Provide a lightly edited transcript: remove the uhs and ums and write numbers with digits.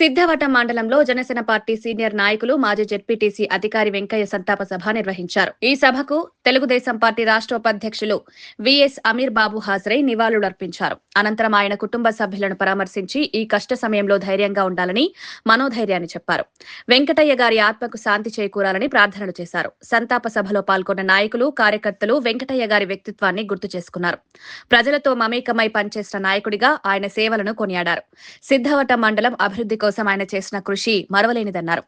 సిద్ధవటం మండలంలో Janasena party senior నాయకులు మాజీ జెడ్పీటీసీ అధికారి వెంకయ్య సంతాప సభ నిర్వహించారు. ఈ సభకు తెలుగుదేశం పార్టీ రాష్ట్ర ఉపాధ్యక్షులు విఎస్ అమీర్ బాబు హాజరై నివాళులర్పించారు. అనంతరం ఆయన కుటుంబ సభ్యులను పరామర్శించి ఈ కష్ట సమయంలో ధైర్యంగా ఉండాలని మనోధైర్యాన్ని చెప్పారు. వెంకటయ్య గారి ఆత్మకు శాంతి చేకూరాలని ప్రార్థనలు చేశారు. సంతాప సభలో పాల్గొన్న నాయకులు, కార్యకర్తలు వెంకటయ్య గారి వ్యక్తిత్వాన్ని గుర్తు చేసుకున్నారు. ప్రజలతో మమేకమై పనిచేసిన నాయకుడిగా ఆయన సేవలను కొనియాడారు. సిద్ధవటం మండలం అభివృద్ధి కోసం ఆయన చేసిన కృషి మరవలేనిదన్నారు.